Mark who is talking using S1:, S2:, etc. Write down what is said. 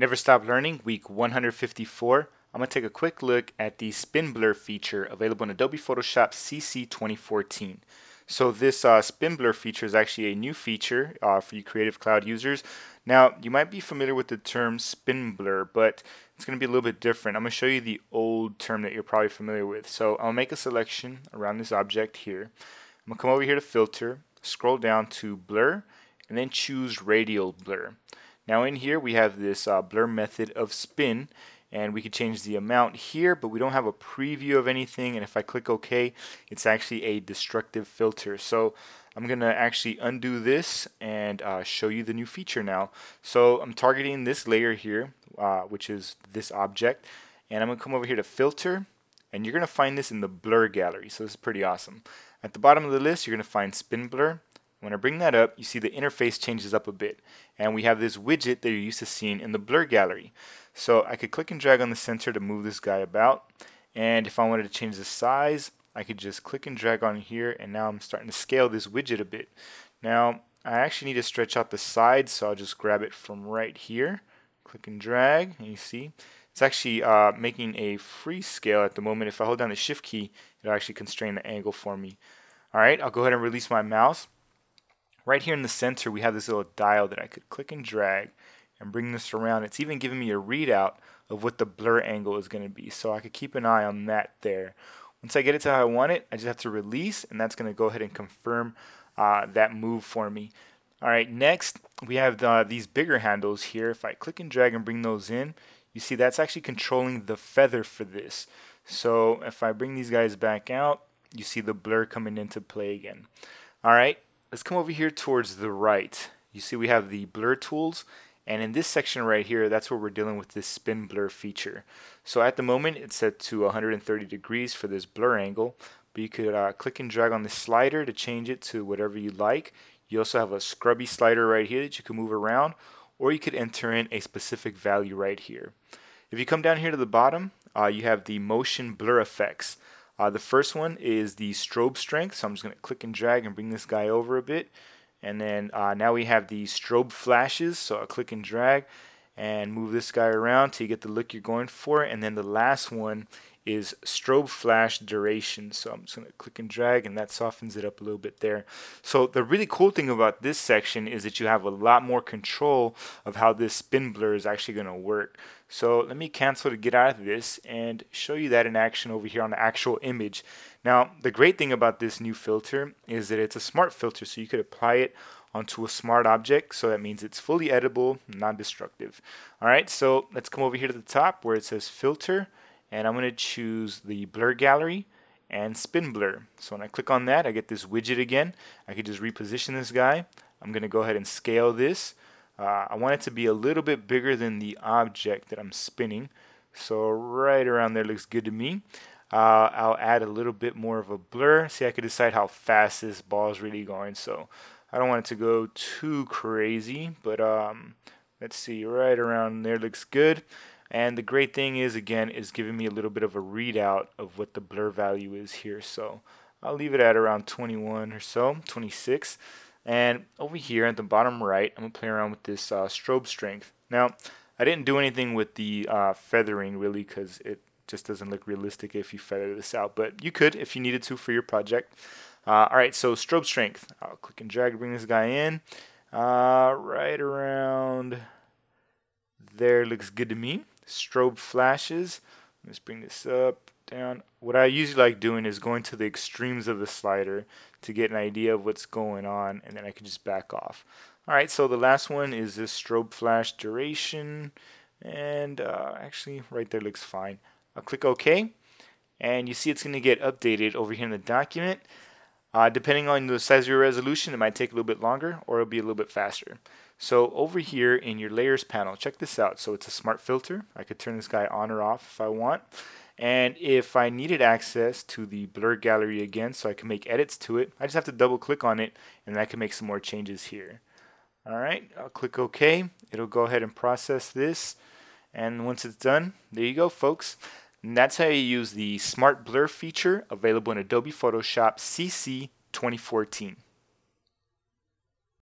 S1: Never Stop Learning, week 154. I'm going to take a quick look at the Spin Blur feature available in Adobe Photoshop CC 2014. So this Spin Blur feature is actually a new feature for you Creative Cloud users. Now, you might be familiar with the term Spin Blur, but it's going to be a little bit different. I'm going to show you the old term that you're probably familiar with. So I'll make a selection around this object here. I'm going to come over here to Filter, scroll down to Blur, and then choose Radial Blur. Now in here we have this blur method of spin, and we can change the amount here, but we don't have a preview of anything, and if I click OK, it's actually a destructive filter. So I'm going to actually undo this and show you the new feature now. So I'm targeting this layer here, which is this object, and I'm going to come over here to Filter, and you're going to find this in the Blur gallery, so this is pretty awesome. At the bottom of the list, you're going to find Spin Blur. When I bring that up, you see the interface changes up a bit, and we have this widget that you're used to seeing in the Blur gallery. So I could click and drag on the center to move this guy about, and if I wanted to change the size, I could just click and drag on here, and now I'm starting to scale this widget a bit. Now I actually need to stretch out the sides, so I'll just grab it from right here, click and drag, and you see it's actually making a free scale at the moment. If I hold down the shift key, it'll actually constrain the angle for me. Alright, I'll go ahead and release my mouse. Right here in the center we have this little dial that I could click and drag and bring this around. It's even giving me a readout of what the blur angle is going to be, so I could keep an eye on that there. Once I get it to how I want it, I just have to release, and that's going to go ahead and confirm that move for me. Alright, next we have these bigger handles here. If I click and drag and bring those in, you see that's actually controlling the feather for this. So if I bring these guys back out, you see the blur coming into play again. Alright, let's come over here towards the right. You see we have the blur tools, and in this section right here, that's where we're dealing with this spin blur feature. So at the moment it's set to 130 degrees for this blur angle, but you could click and drag on the slider to change it to whatever you like. You also have a scrubby slider right here that you can move around, or you could enter in a specific value right here. If you come down here to the bottom, you have the motion blur effects. The first one is the Strobe Strength, so I'm just going to click and drag and bring this guy over a bit. And then now we have the Strobe Flashes, so I'll click and drag and move this guy around till you get the look you're going for. And then the last one is Strobe Flash Duration, so I'm just going to click and drag, and that softens it up a little bit there. So the really cool thing about this section is that you have a lot more control of how this spin blur is actually going to work. So let me cancel to get out of this and show you that in action over here on the actual image. Now the great thing about this new filter is that it's a smart filter, so you could apply it onto a smart object, so that means it's fully editable, non-destructive. Alright, so let's come over here to the top where it says Filter, and I'm going to choose the Blur Gallery and Spin Blur. So when I click on that, I get this widget again. I could just reposition this guy. I'm going to go ahead and scale this. I want it to be a little bit bigger than the object that I'm spinning. So right around there looks good to me. I'll add a little bit more of a blur. See, I could decide how fast this ball is really going. So I don't want it to go too crazy, but let's see, right around there looks good. And the great thing is, again, is giving me a little bit of a readout of what the blur value is here. So I'll leave it at around 21 or so, 26. And over here at the bottom right, I'm going to play around with this Strobe Strength. Now, I didn't do anything with the feathering really, because it just doesn't look realistic if you feather this out. But you could if you needed to for your project. Alright, so Strobe Strength. I'll click and drag to bring this guy in. Right around there looks good to me. Strobe Flashes. Let's bring this up, down. What I usually like doing is going to the extremes of the slider to get an idea of what's going on, and then I can just back off. Alright, so the last one is this Strobe Flash Duration, and actually right there looks fine. I'll click OK, and you see it's going to get updated over here in the document. Depending on the size of your resolution, it might take a little bit longer, or it'll be a little bit faster. So over here in your layers panel, check this out. So it's a smart filter. I could turn this guy on or off if I want. And if I needed access to the blur gallery again, so I can make edits to it, I just have to double click on it, and I can make some more changes here. Alright, I'll click OK. It'll go ahead and process this. And once it's done, there you go, folks. And that's how you use the Smart Blur feature available in Adobe Photoshop CC 2014.